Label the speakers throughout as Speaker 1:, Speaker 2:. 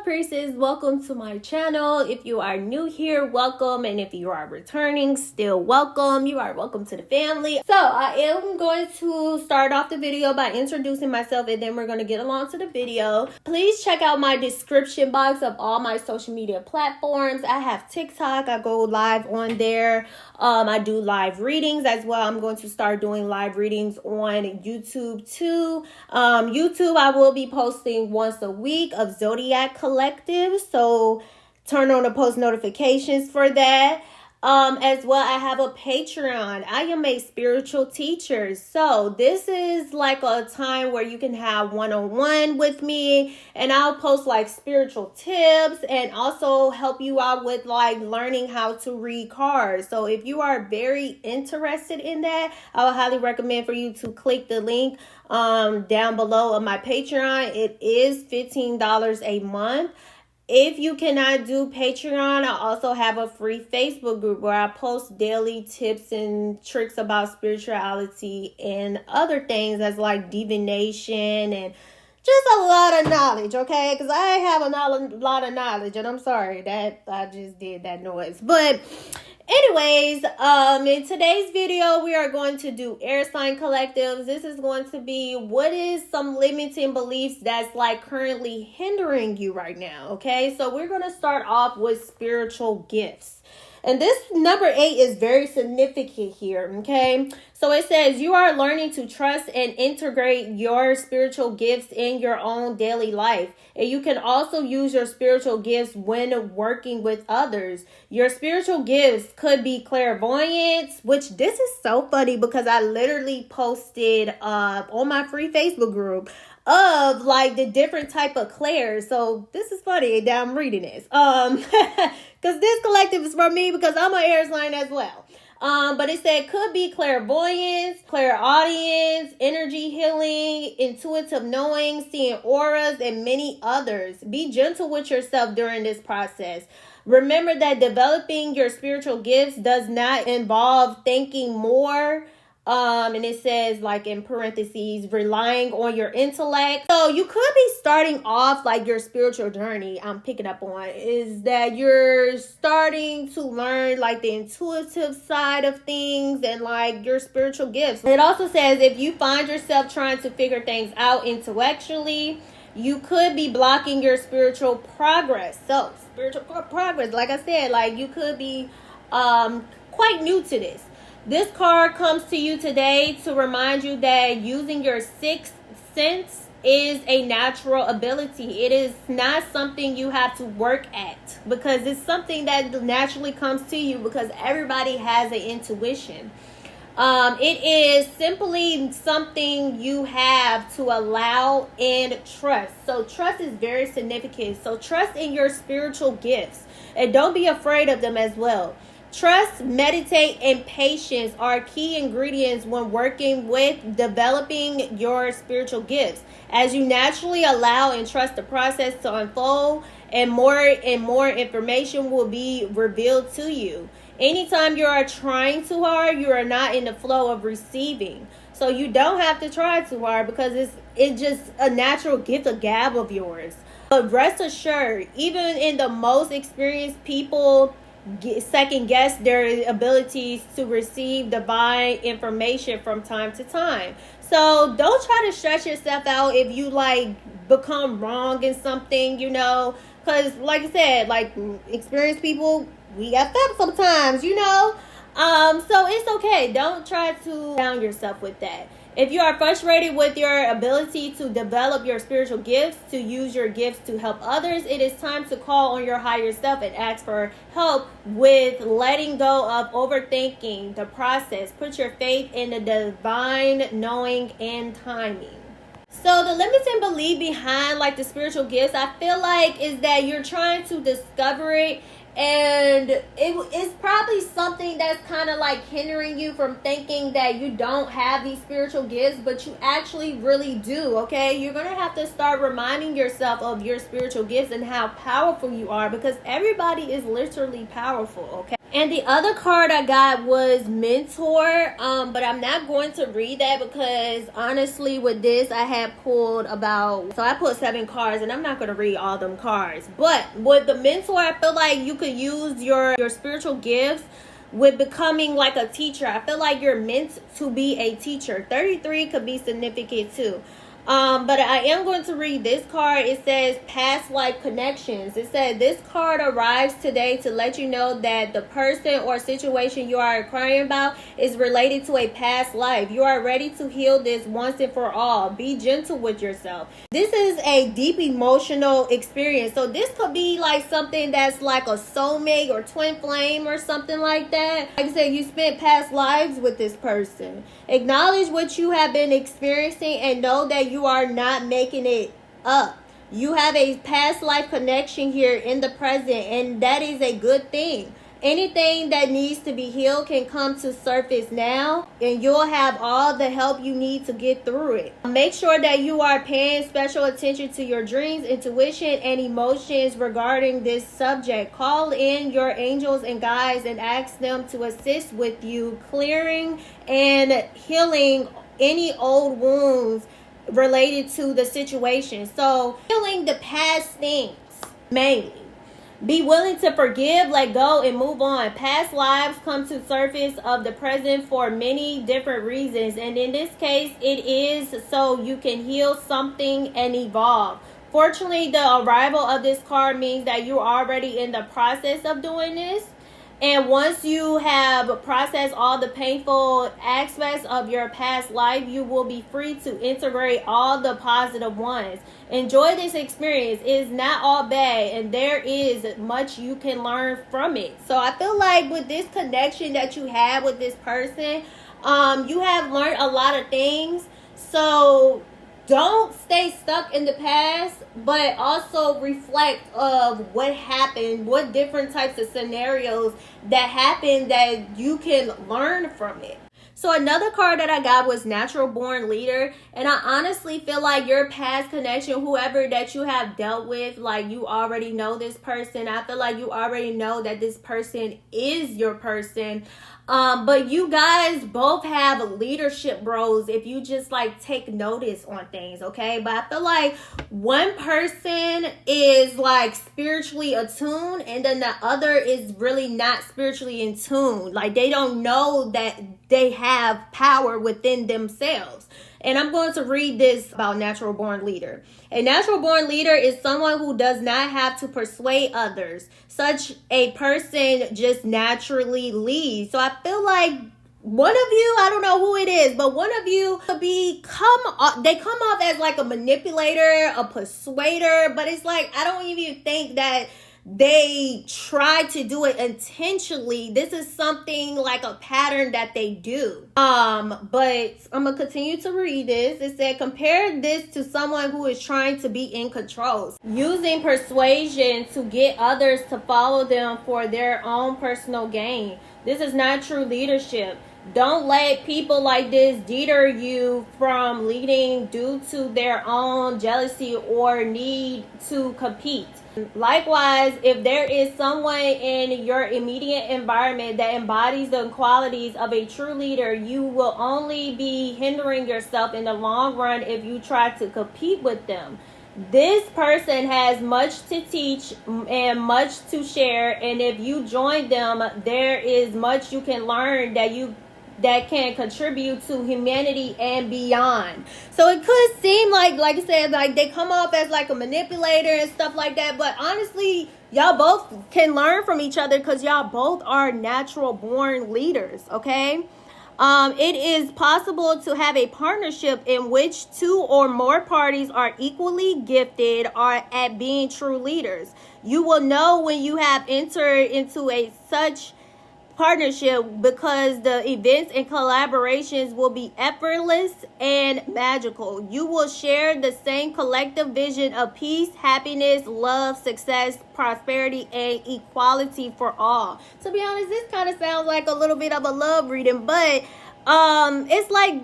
Speaker 1: up, priestess? Welcome to my channel. If you are new here, welcome, and if you are returning, still welcome. You are welcome to the family. So I am going to start off the video by introducing myself, and then we're going to get along to the video. Please check out my description box of all my social media platforms. I have TikTok. I go live on there. I do live readings as well. I'm going to start doing live readings on YouTube too. YouTube, I will be posting once a week of Zodiac Collective, so turn on the post notifications for that. As well, I have a Patreon. I am a spiritual teacher, so this is like a time where you can have one-on-one with me, and I'll post like spiritual tips and also help you out with like learning how to read cards. So if you are very interested in that, I would highly recommend for you to click the link down below of my Patreon. It is $15 a month. If you cannot do Patreon, I also have a free Facebook group where I post daily tips and tricks about spirituality and other things as like divination and just a lot of knowledge, okay? Because I have a lot of knowledge, and I'm sorry that I just did that noise. But anyways, in today's video, we are going to do air sign collectives. This is going to be what is some limiting beliefs that's like currently hindering you right now, okay? So we're going to start off with spiritual gifts. And this number 8 is very significant here, okay? So it says you are learning to trust and integrate your spiritual gifts in your own daily life. And you can also use your spiritual gifts when working with others. Your spiritual gifts could be clairvoyance, which this is so funny because I literally posted on my free Facebook group of like the different type of clairs. So this is funny that I'm reading this. Because this collective is for me because I'm an air sign as well. But it said could be clairvoyance, clairaudience, energy healing, intuitive knowing, seeing auras, and many others. Be gentle with yourself during this process. Remember that developing your spiritual gifts does not involve thinking more. And it says like in parentheses, relying on your intellect. So you could be starting off like your spiritual journey. I'm picking up on is that you're starting to learn like the intuitive side of things and like your spiritual gifts. It also says if you find yourself trying to figure things out intellectually, you could be blocking your spiritual progress. So spiritual progress, like I said, like you could be quite new to this. This card comes to you today to remind you that using your sixth sense is a natural ability. It is not something you have to work at because it's something that naturally comes to you because everybody has an intuition. It is simply something you have to allow and trust. So trust is very significant. So trust in your spiritual gifts and don't be afraid of them as well. Trust, meditate, and patience are key ingredients when working with developing your spiritual gifts. As you naturally allow and trust the process to unfold, and more information will be revealed to you. Anytime you are trying too hard, you are not in the flow of receiving. So you don't have to try too hard because it's just a natural gift, a gab of yours. But rest assured, even in the most experienced people second guess their abilities to receive divine information from time to time. So don't try to stretch yourself out if you like become wrong in something, you know, because like I said, like experienced people, we F up sometimes, you know. So it's okay. Don't try to down yourself with that. If you are frustrated with your ability to develop your spiritual gifts, to use your gifts to help others, it is time to call on your higher self and ask for help with letting go of overthinking the process. Put your faith in the divine knowing and timing. So the limiting belief behind like the spiritual gifts, I feel like is that you're trying to discover it, and it's probably something that's kind of like hindering you from thinking that you don't have these spiritual gifts, but you actually really do, okay? You're going to have to start reminding yourself of your spiritual gifts and how powerful you are because everybody is literally powerful, okay? And the other card I got was Mentor, but I'm not going to read that because honestly with this I had pulled so I pulled 7 cards and I'm not going to read all them cards. But with the Mentor, I feel like you could use your spiritual gifts with becoming like a teacher. I feel like you're meant to be a teacher. 33 could be significant too. But I am going to read this card. It says past life connections. It said this card arrives today to let you know that the person or situation you are inquiring about is related to a past life. You are ready to heal this once and for all. Be gentle with yourself. This is a deep emotional experience. So this could be like something that's like a soulmate or twin flame or something like that. Like I said, you spent past lives with this person. Acknowledge what you have been experiencing and know that you are not making it up. You have a past life connection here in the present, and that is a good thing. Anything that needs to be healed can come to surface now, and you'll have all the help you need to get through it. Make sure that you are paying special attention to your dreams, intuition, and emotions regarding this subject. Call in your angels and guides and ask them to assist with you clearing and healing any old wounds related to the situation. So healing the past things mainly. Be willing to forgive, let go, and move on. Past lives come to surface of the present for many different reasons, and in this case it is so you can heal something and evolve. Fortunately, the arrival of this card means that you're already in the process of doing this. And once you have processed all the painful aspects of your past life, you will be free to integrate all the positive ones. Enjoy this experience. It is not all bad, and there is much you can learn from it. So I feel like with this connection that you have with this person, you have learned a lot of things. So don't stay stuck in the past, but also reflect of what happened, what different types of scenarios that happened that you can learn from it. So another card that I got was Natural Born Leader. And I honestly feel like your past connection, whoever that you have dealt with, like you already know this person. I feel like you already know that this person is your person. But you guys both have leadership roles if you just like take notice on things, okay? But I feel like one person is like spiritually attuned and then the other is really not spiritually in tune. Like they don't know that they have power within themselves. And I'm going to read this about Natural Born Leader. A natural born leader is someone who does not have to persuade others. Such a person just naturally leads. So I feel like one of you, I don't know who it is, but one of you could they come off as like a manipulator, a persuader, but it's like, I don't even think that they try to do it intentionally. This is something like a pattern that they do. But I'm gonna continue to read this. It said, compare this to someone who is trying to be in control, using persuasion to get others to follow them for their own personal gain. This is not true leadership. Don't let people like this deter you from leading due to their own jealousy or need to compete. Likewise, if there is someone in your immediate environment that embodies the qualities of a true leader, you will only be hindering yourself in the long run if you try to compete with them. This person has much to teach and much to share, and if you join them, there is much you can learn that can contribute to humanity and beyond. So it could seem like I said, like they come off as like a manipulator and stuff like that, but honestly, y'all both can learn from each other because y'all both are natural born leaders, okay? It is possible to have a partnership in which 2 or more parties are equally gifted at being true leaders. You will know when you have entered into such partnership because the events and collaborations will be effortless and magical. You will share the same collective vision of peace, happiness, love, success, prosperity, and equality for all. To be honest, this kind of sounds like a little bit of a love reading, but it's like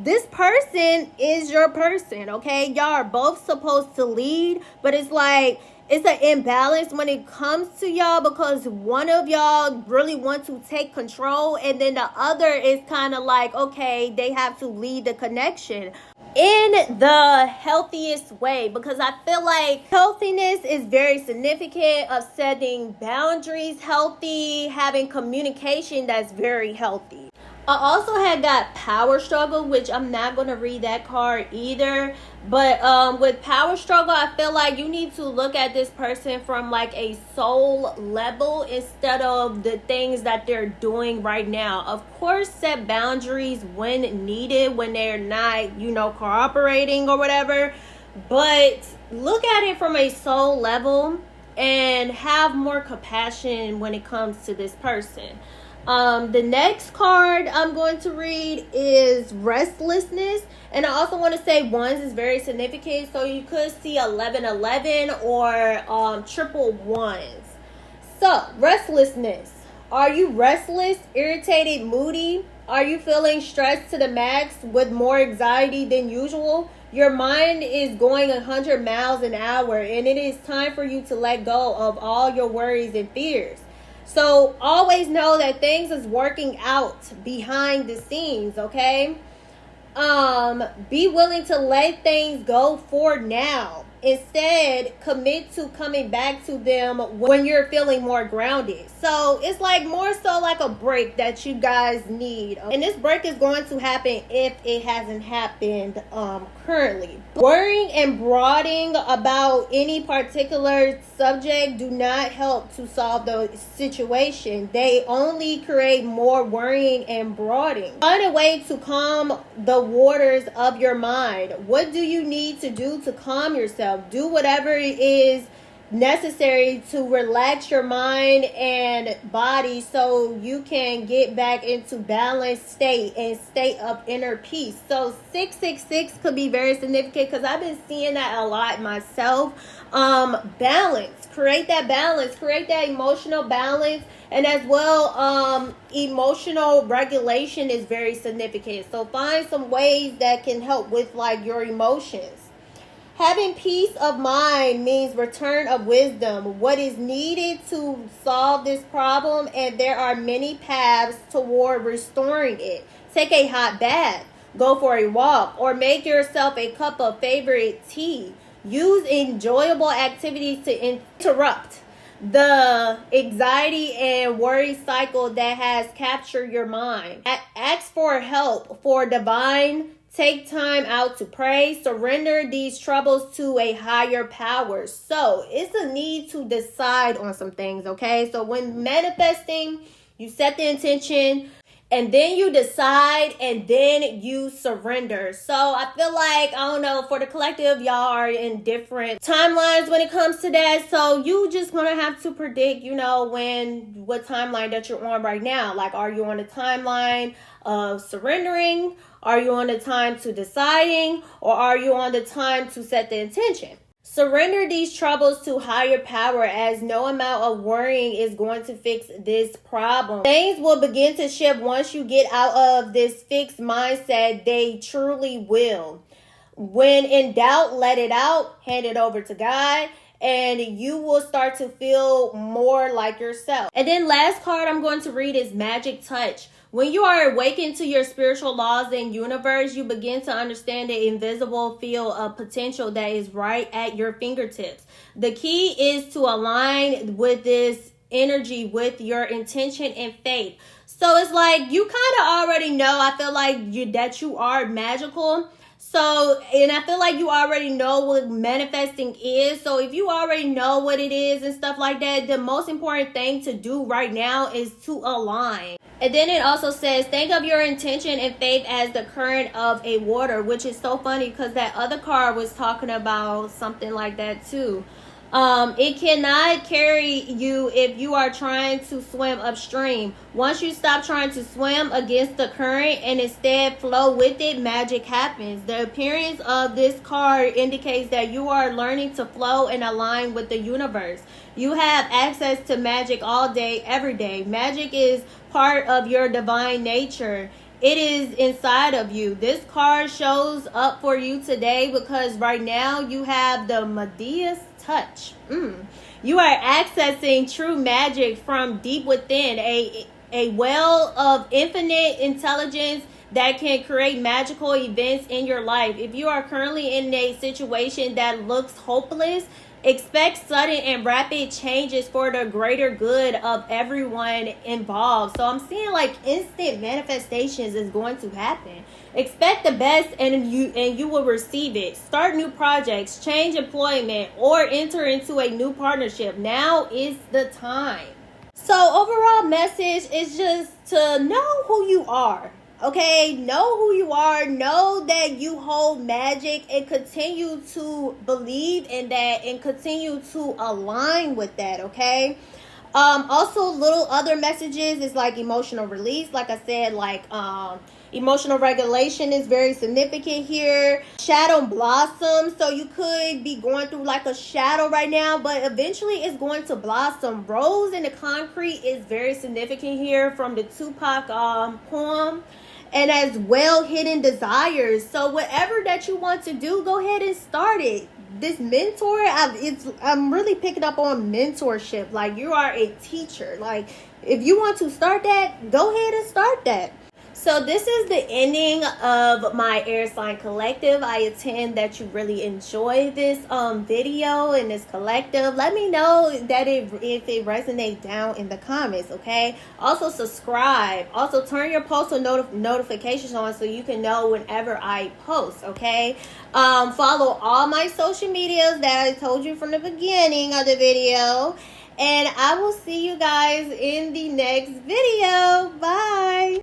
Speaker 1: this person is your person, okay? Y'all are both supposed to lead, but it's like it's an imbalance when it comes to y'all, because one of y'all really want to take control, and then the other is kind of like, okay, they have to lead the connection in the healthiest way, because I feel like healthiness is very significant of setting boundaries healthy, having communication that's very healthy. I also had got power struggle, which I'm not going to read that card either. But with power struggle, I feel like you need to look at this person from like a soul level instead of the things that they're doing right now. Of course, set boundaries when needed, when they're not, cooperating or whatever. But look at it from a soul level and have more compassion when it comes to this person. The next card I'm going to read is restlessness. And I also want to say ones is very significant. So you could see 1111 or triple ones. So restlessness. Are you restless, irritated, moody? Are you feeling stressed to the max with more anxiety than usual? Your mind is going 100 miles an hour, and it is time for you to let go of all your worries and fears. So always know that things is working out behind the scenes, okay? Be willing to let things go for now. Instead, commit to coming back to them when you're feeling more grounded. So it's like more so like a break that you guys need. And this break is going to happen if it hasn't happened currently. Worrying and brooding about any particular subject do not help to solve the situation. They only create more worrying and brooding. Find a way to calm the waters of your mind. What do you need to do to calm yourself? Do whatever is necessary to relax your mind and body so you can get back into balanced state and state of inner peace. So 666 could be very significant because I've been seeing that a lot myself. Balance, create that balance, create that emotional balance, and as well emotional regulation is very significant. So find some ways that can help with like your emotions. Having peace of mind means return of wisdom. What is needed to solve this problem, and there are many paths toward restoring it. Take a hot bath, go for a walk, or make yourself a cup of favorite tea. Use enjoyable activities to interrupt the anxiety and worry cycle that has captured your mind. Ask for help for divine. Take time out to pray. Surrender these troubles to a higher power. So it's a need to decide on some things, okay? So when manifesting, you set the intention, and then you decide, and then you surrender. So I feel like, I don't know, for the collective, y'all are in different timelines when it comes to that. So you just gonna have to predict, what timeline that you're on right now. Like, are you on a timeline of surrendering? Are you on the time to deciding? Or are you on the time to set the intention? Surrender these troubles to higher power, as no amount of worrying is going to fix this problem. Things will begin to shift once you get out of this fixed mindset. They truly will. When in doubt, let it out, hand it over to God, and you will start to feel more like yourself. And then last card I'm going to read is Magic Touch. When you are awakened to your spiritual laws and universe, you begin to understand the invisible field of potential that is right at your fingertips. The key is to align with this energy with your intention and faith. So it's like you kind of already know, I feel like that you are magical. So, and I feel like you already know what manifesting is. So if you already know what it is and stuff like that, the most important thing to do right now is to align. And then it also says, think of your intention and faith as the current of a water, which is so funny because that other card was talking about something like that too. It cannot carry you if you are trying to swim upstream. Once you stop trying to swim against the current and instead flow with it, magic happens. The appearance of this card indicates that you are learning to flow and align with the universe. You have access to magic all day, every day. Magic is part of your divine nature. It is inside of you. This card shows up for you today because right now you have the Midas touch. You are accessing true magic from deep within, a well of infinite intelligence that can create magical events in your life. If you are currently in a situation that looks hopeless, expect sudden and rapid changes for the greater good of everyone involved. So I'm seeing like instant manifestations is going to happen. Expect the best and you will receive it. Start new projects, change employment, or enter into a new partnership. Now is the time. So overall message is just to know who you are. Okay, know who you are, know that you hold magic, and continue to believe in that and continue to align with that. Okay, also little other messages is like emotional release. Like I said, like emotional regulation is very significant here. Shadow blossom, so you could be going through like a shadow right now, but eventually it's going to blossom. Rose in the concrete is very significant here from the Tupac poem. And as well, hidden desires. So whatever that you want to do, go ahead and start it. This mentor, I'm really picking up on mentorship. Like, you are a teacher. Like, if you want to start that, go ahead and start that. So this is the ending of my air sign collective. I intend that you really enjoy this video and this collective. Let me know that if it resonates down in the comments, okay? Also subscribe. Also turn your post notifications on so you can know whenever I post, okay? Follow all my social medias that I told you from the beginning of the video. And I will see you guys in the next video. Bye.